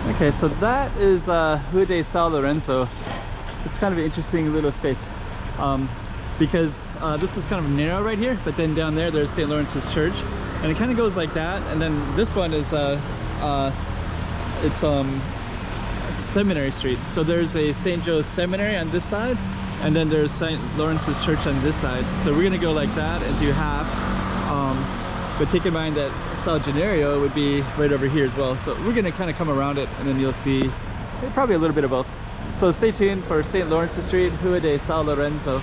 Okay, so that is Rua de São Lourenço. It's kind of an interesting little space because this is kind of narrow right here, but then down there there's St. Lawrence's Church, and it kind of goes like that. And then this one is it's Seminary Street. So there's a St. Joe's Seminary on this side, and then there's St. Lawrence's Church on this side. So we're gonna go like that and do half. But keep in mind that São Januário would be right over here as well. So we're gonna kind of come around it, and then you'll see probably a little bit of both. So stay tuned for St. Lawrence's Street, Rua de São Lourenço.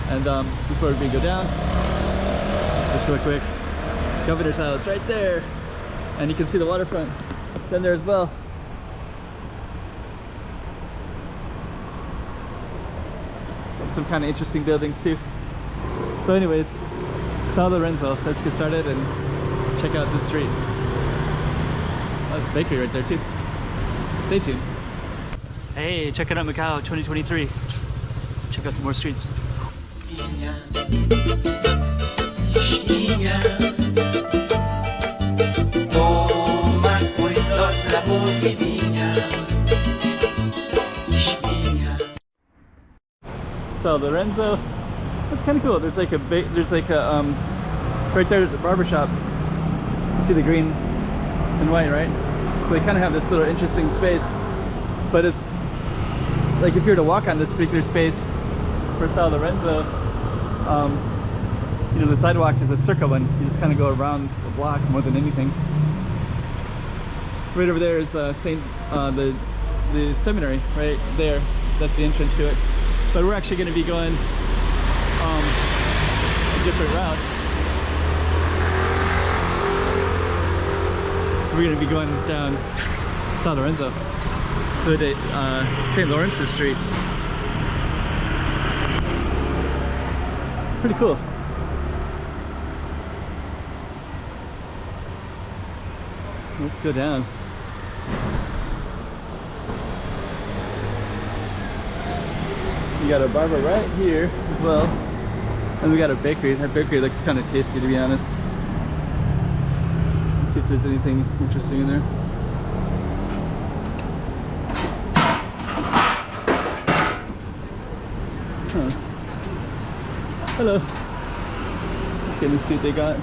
And before we go down, just real quick, Governor's house right there. And you can see the waterfront down there as well. And some kind of interesting buildings too. So anyways, São Lourenço, let's get started and check out this street. Oh, there's a bakery right there too. Stay tuned. Hey, check it out, Macau 2023. Check out some more streets. São Lourenço. That's kind of cool. There's like a right there's a barber shop. You see the green and white, right? So they kind of have this little interesting space, but it's like if you were to walk on this particular space for São Lourenço, you know, the sidewalk is a circle one. You just kind of go around the block more than anything. Right over there is the seminary right there. That's the entrance to it. But we're actually going to be going a different route. We're going to be going down São Lourenço to St. Lawrence's Street. Pretty cool. Let's go down. We got a barber right here as well, and we got a bakery. That bakery looks kind of tasty, to be honest. Let's see if there's anything interesting in there. Huh. Hello. Okay, let's see what they got.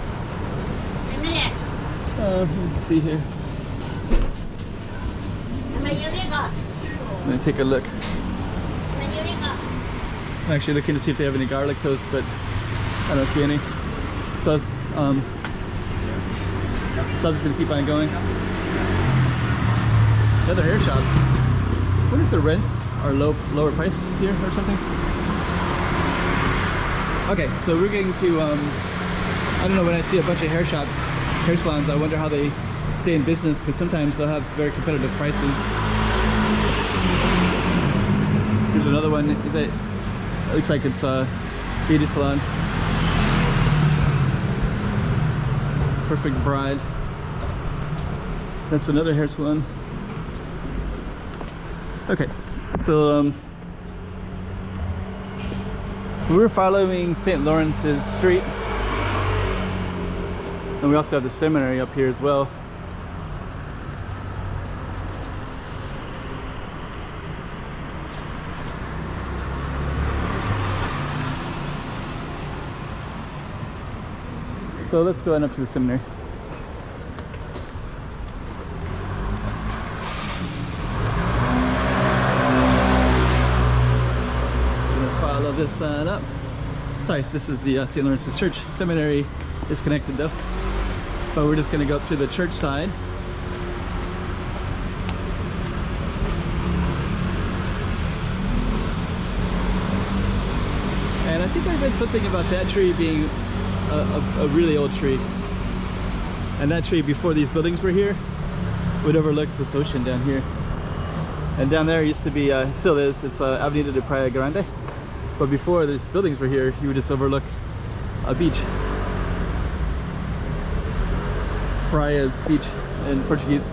Let's see here. I'm gonna take a look. I'm actually looking to see if they have any garlic toast, but I don't see any. So, I'm just gonna keep on going. Another hair shop. I wonder if the rents are lower priced here or something. Okay, so we're getting to, I don't know, when I see a bunch of hair shops, hair salons, I wonder how they stay in business, because sometimes they'll have very competitive prices. Here's another one. It looks like it's a beauty salon. Perfect Bride. That's another hair salon. Okay, so we're following St. Lawrence's Street, and we also have the seminary up here as well. So let's go on up to the seminary. Follow this sign up. Sorry, this is the St. Lawrence's Church. Seminary is connected though, but we're just going to go up to the church side. And I think I read something about that tree being a really old tree, and that tree before these buildings were here would overlook this ocean down here. And down there used to be, still is, it's Avenida de Praia Grande. But before these buildings were here, you would just overlook a beach. Praia's beach in Portuguese.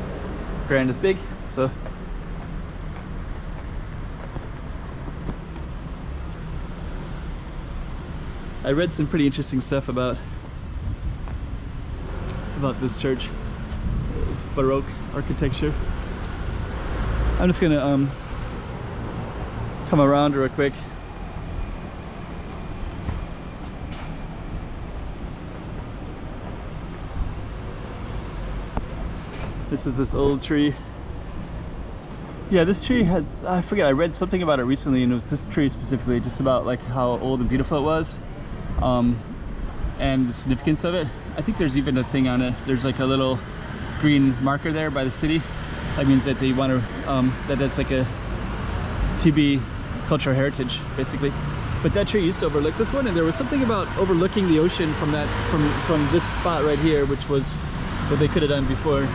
Grande is big, so. I read some pretty interesting stuff about this church. It's Baroque architecture. I'm just gonna come around real quick. This is this old tree. Yeah, this tree has, I forget, I read something about it recently, and it was this tree specifically, just about like how old and beautiful it was, and the significance of it. I think there's even a thing on it. There's like a little green marker there by the city. That means that they want to, that's like a TB cultural heritage, basically. But that tree used to overlook this one, and there was something about overlooking the ocean from that, from this spot right here, which was what they could have done before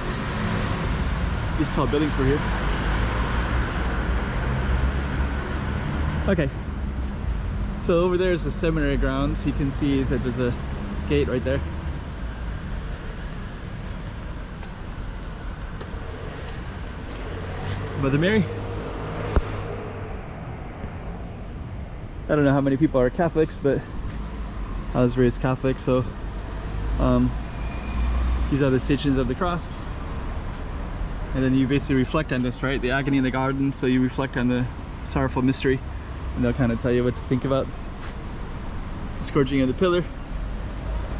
these tall buildings were here. Okay, so over there is the seminary grounds. You can see that there's a gate right there. Mother Mary. I don't know how many people are Catholics, but I was raised Catholic, so these are the Stations of the Cross. And then you basically reflect on this, right? The agony in the garden, so you reflect on the sorrowful mystery, and they'll kind of tell you what to think about. The scourging of the pillar.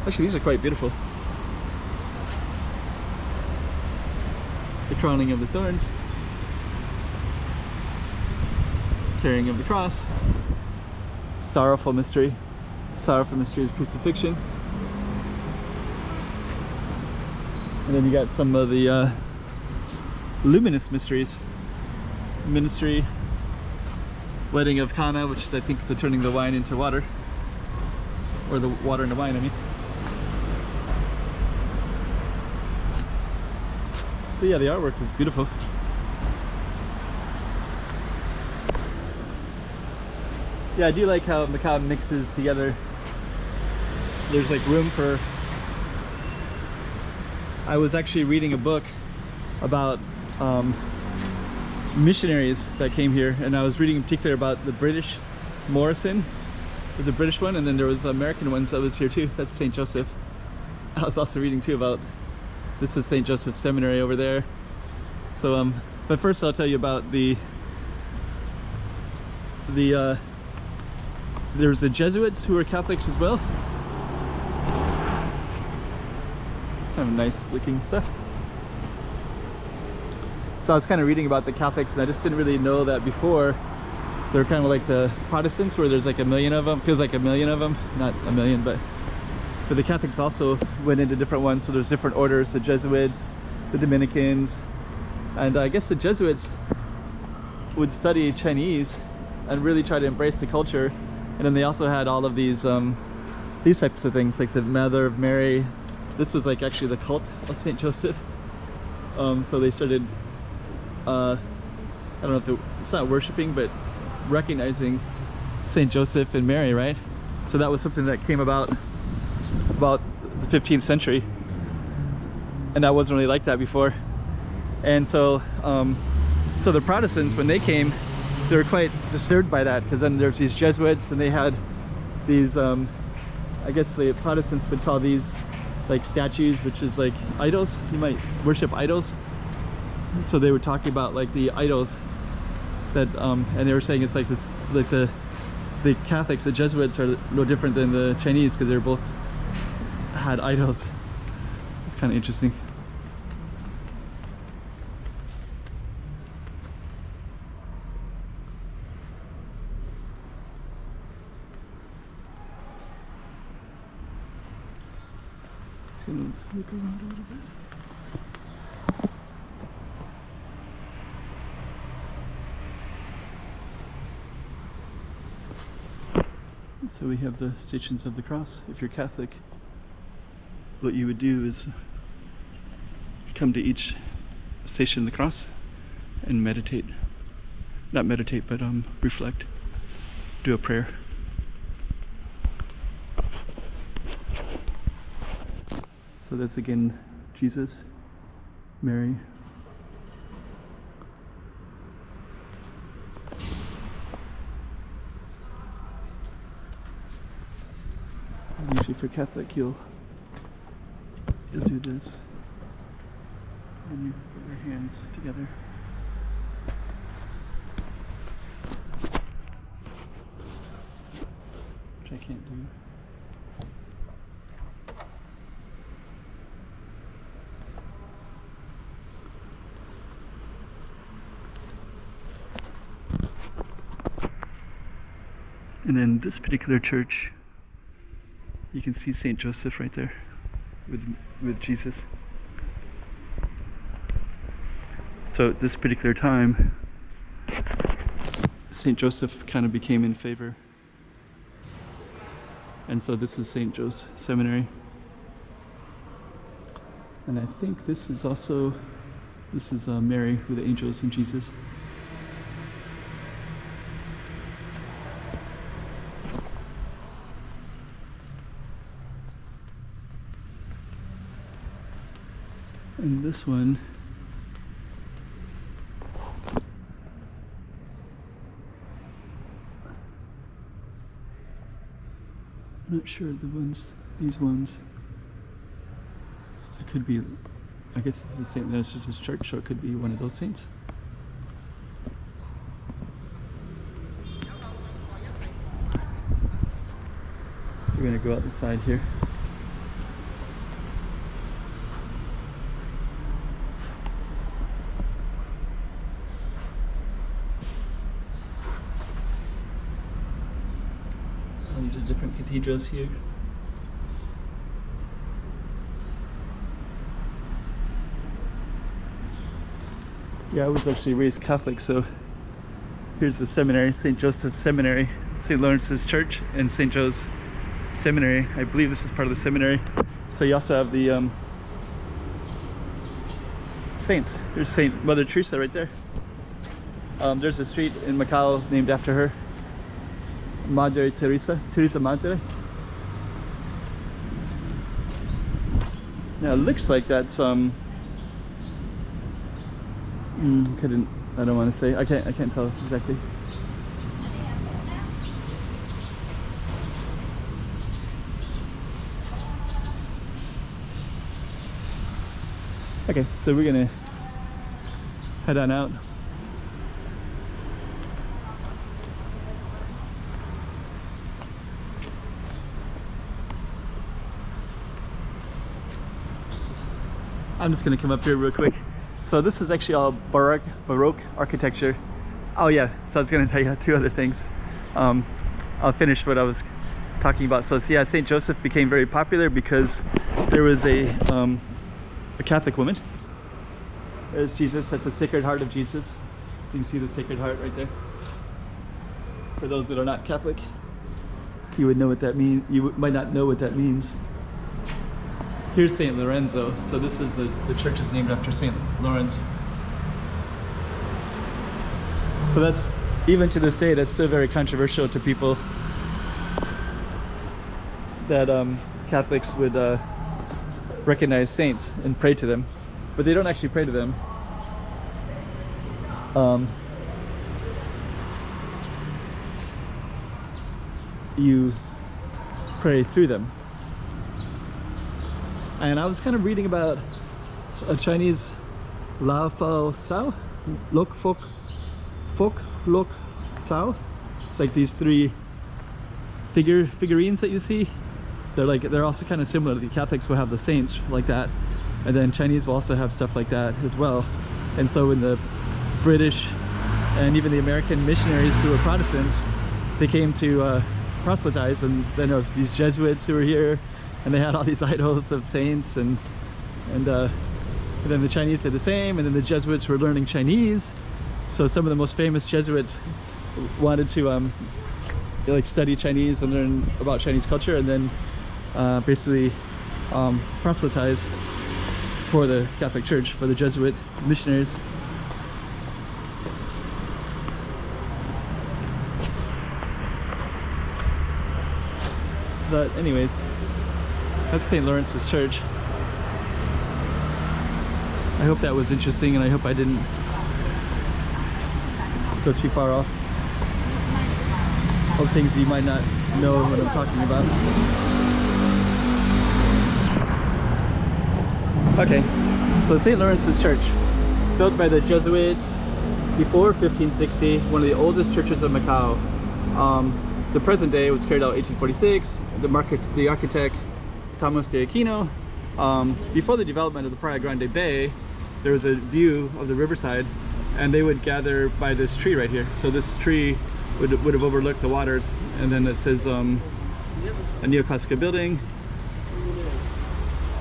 Actually, these are quite beautiful. The crowning of the thorns. Carrying of the cross. Sorrowful mystery. Sorrowful mystery of crucifixion. And then you got some of the luminous mysteries. Ministry, wedding of Cana, which is I think the turning the wine into water, or the water into wine, I mean. So yeah, the artwork is beautiful. Yeah, I do like how Macau mixes together. There's like room for... I was actually reading a book about missionaries that came here, and I was reading in particular about the British Morrison. There's a British one, and then there was American ones that was here too. That's St. Joseph. I was also reading too about, this is St. Joseph Seminary over there. So but first I'll tell you about there's the Jesuits who were Catholics as well. It's kind of nice looking stuff. So I was kind of reading about the Catholics, and I just didn't really know that before. They're kind of like the Protestants, where there's like a million of them. Feels like a million of them, not a million, but the Catholics also went into different ones. So there's different orders: the Jesuits, the Dominicans, and I guess the Jesuits would study Chinese and really try to embrace the culture. And then they also had all of these types of things, like the Mother of Mary. This was like actually the cult of St. Joseph. So they started, I don't know if it's not worshiping, but recognizing St. Joseph and Mary, right? So that was something that came about the 15th century, and that wasn't really like that before. And so so the Protestants, when they came, they were quite disturbed by that, because then there's these Jesuits, and they had these I guess the Protestants would call these like statues, which is like idols. You might worship idols. So they were talking about like the idols that and they were saying it's like this, like the Catholics, the Jesuits are no different than the Chinese, because they both had idols. It's kind of interesting. It's gonna look around a little bit. So we have the Stations of the Cross. If you're Catholic, what you would do is come to each Station of the Cross and meditate. Not meditate, but reflect. Do a prayer. So that's again Jesus, Mary, usually for Catholic you'll do this and you put your hands together. which I can't do. And then this particular church, you can see St. Joseph right there with Jesus. So at this particular time, St. Joseph kind of became in favor. And so this is St. Joe's Seminary. And I think this is also, Mary with the angels and Jesus. And this one, I'm not sure these ones, it could be, I guess this is St. Lourence's church, so it could be one of those saints. So we're going to go out the side here. These are different cathedrals here. Yeah, I was actually raised Catholic, so here's the seminary, St. Joseph's Seminary, St. Lawrence's Church, and St. Joe's Seminary. I believe this is part of the seminary. So you also have the saints. There's St. Mother Teresa right there. There's a street in Macau named after her. Madre Teresa Madre. Now it looks like that's I don't want to say. I can't tell exactly. Okay, so we're gonna head on out. I'm just going to come up here real quick. So this is actually all Baroque architecture. Oh yeah, so I was going to tell you two other things. I'll finish what I was talking about. So yeah, St. Joseph became very popular because there was a Catholic woman. There's Jesus, that's the Sacred Heart of Jesus. So you can see the Sacred Heart right there. For those that are not Catholic, you would know what that means. You might not know what that means. Here's St. Lorenzo. So this is the church is named after St. Lourenc. So that's, even to this day, that's still very controversial to people, that Catholics would recognize saints and pray to them, but they don't actually pray to them. You pray through them. And I was kind of reading about a Chinese Lao Fo Sao, Lok Fok Lok Sao. It's like these three figurines that you see. They're also kind of similar. The Catholics will have the saints like that, and then Chinese will also have stuff like that as well. And so when the British and even the American missionaries who were Protestants, they came to proselytize, and then there was these Jesuits who were here, and they had all these idols of saints, and then the Chinese did the same, and then the Jesuits were learning Chinese. So some of the most famous Jesuits wanted to study Chinese and learn about Chinese culture, and then basically proselytize for the Catholic Church, for the Jesuit missionaries. But anyways, that's St. Lawrence's Church. I hope that was interesting, and I hope I didn't go too far off of things you might not know what I'm talking about. Okay, so St. Lawrence's Church, built by the Jesuits before 1560, one of the oldest churches of Macau. the present day was carried out 1846. The architect Thomas de Aquino. Before the development of the Praia Grande Bay, there was a view of the riverside, and they would gather by this tree right here. So this tree would have overlooked the waters, and then it says a neoclassical building.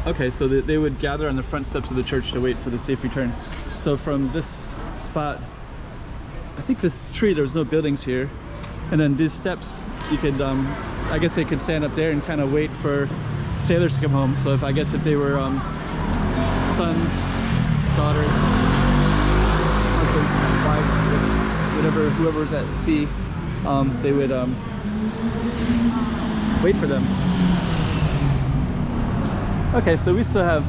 Okay, so they would gather on the front steps of the church to wait for the safe return. So from this spot, I think this tree, there was no buildings here, and then these steps, you could, I guess they could stand up there and kind of wait for sailors to come home. So if they were sons, daughters, husbands, wives, whatever, whoever was at sea, they would wait for them. Okay, so we still have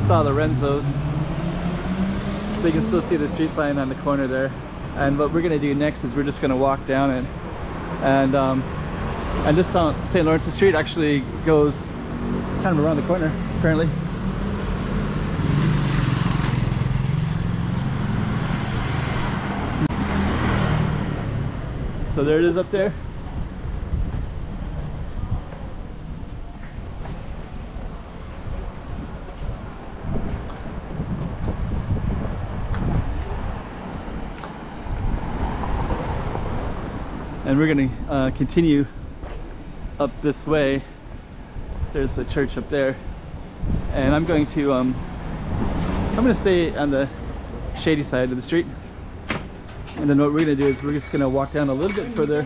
São Lourenço's, so you can still see the street sign on the corner there. And what we're gonna do next is we're just gonna walk down it, and this St. Lawrence Street actually goes kind of around the corner, apparently. So there it is up there. And we're going to continue up this way. There's a church up there, and I'm going to stay on the shady side of the street. And then what we're going to do is we're just going to walk down a little bit further,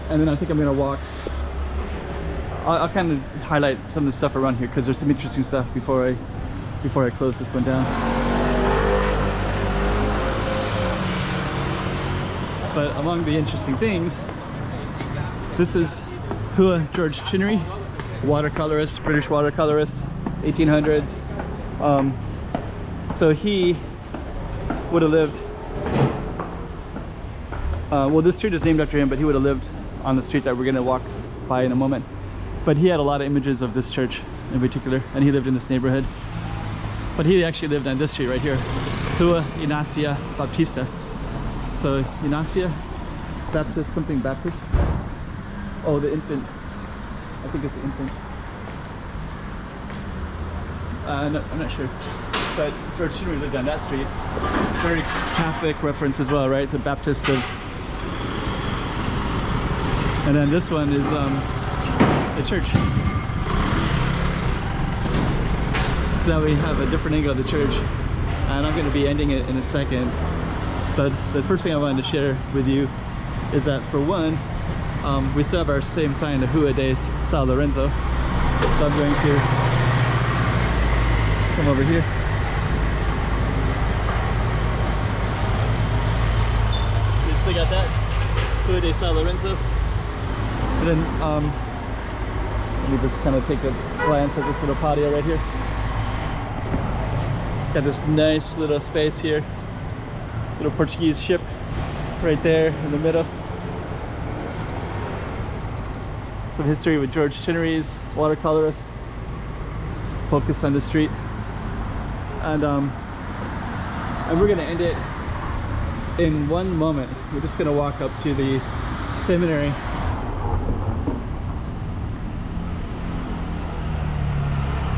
and then I think I'm going to walk. I'll kind of highlight some of the stuff around here because there's some interesting stuff before I close this one down. But among the interesting things, this is Hua George Chinnery, watercolorist, British watercolorist, 1800s. So he would have lived, well, this street is named after him, but he would have lived on the street that we're going to walk by in a moment. But he had a lot of images of this church in particular, and he lived in this neighborhood. But he actually lived on this street right here, Rua Inácia Baptista. So Inácia Baptist, something Baptist. Oh, the infant. I think it's the infant. I'm not sure. But George Chinnery lived on that street. Very Catholic reference as well, right? The Baptist of. And then this one is the church. So now we have a different angle of the church, and I'm going to be ending it in a second. But the first thing I wanted to share with you is that, for one, we still have our same sign, the Rua de São Lourenço. So I'm going to come over here. So you still got that, Rua de São Lourenço. And then let me just kind of take a glance at this little patio right here. Got this nice little space here. Little Portuguese ship right there in the middle. Some history with George Chinnery's watercolorist, focused on the street. And we're gonna end it in one moment. We're just gonna walk up to the seminary.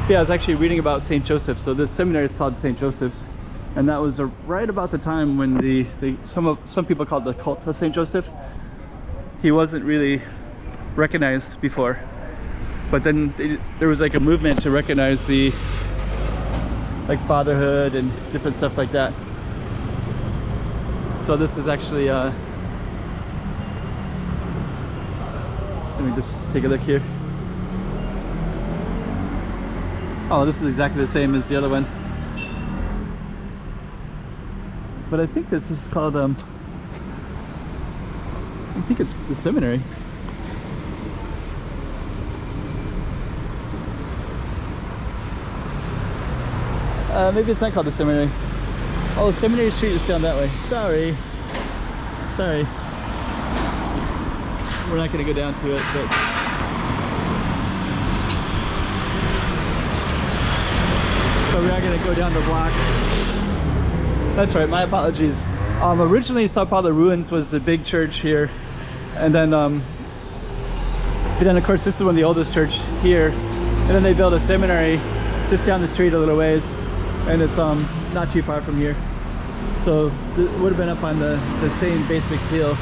Yeah, I was actually reading about St. Joseph. So this seminary is called St. Joseph's, and that was right about the time when some people called the cult of St. Joseph. He wasn't really recognized before, but then there was like a movement to recognize the fatherhood and different stuff like that. So this is actually let me just take a look here. Oh, this is exactly the same as the other one. But I think this is called, I think it's the seminary. Maybe it's not called the seminary. Oh, Seminary Street is down that way. Sorry. We're not going to go down to it, but... So we are going to go down the block. That's right, my apologies. Originally Sao Paulo Ruins was the big church here, And then of course this is one of the oldest church here, and then they built a seminary just down the street a little ways, and it's not too far from here, so it would have been up on the same basic hill.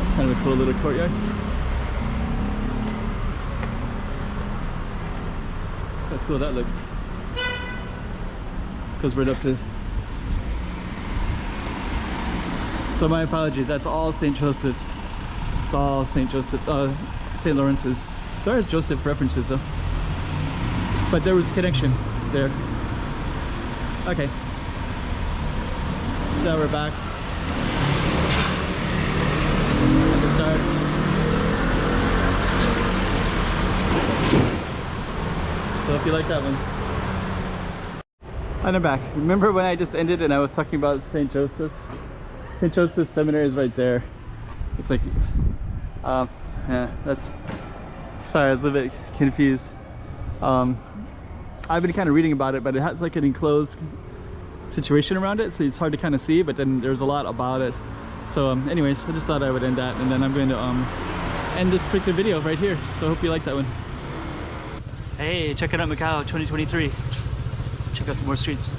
It's kind of a cool little courtyard. How cool that looks. Goes right up to. So my apologies, that's all St. Joseph's. It's all St. Joseph, St. Lawrence's. There are Joseph references though. But there was a connection there. Okay. So now we're back at the start. So if you like that one. And I'm back. Remember when I just ended and I was talking about St. Joseph's? St. Joseph's Seminary is right there. It's like, yeah, that's, sorry, I was a little bit confused. I've been kind of reading about it, but it has like an enclosed situation around it, so it's hard to kind of see, but then there's a lot about it. So anyways, I just thought I would end that, and then I'm going to end this particular video right here. So I hope you like that one. Hey, checking out Macau 2023. Check out some more streets.